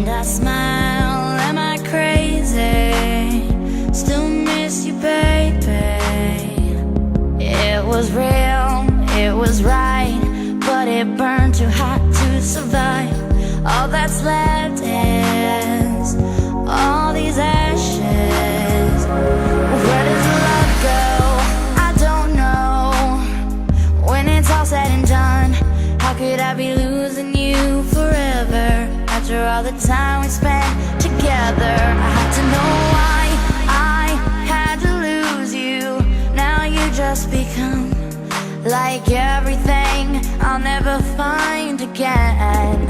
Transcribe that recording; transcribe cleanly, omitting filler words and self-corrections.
And I smile, am I crazy? Still miss you, baby. It was real, it was right, but it burned too hot to survive. All that's left is all these ashes. Where does love go? I don't know. When it's all said and done, how could I be losing you forever? After all the time we spent together, I had to know why I had to lose you. Now you just become like everything I'll never find again.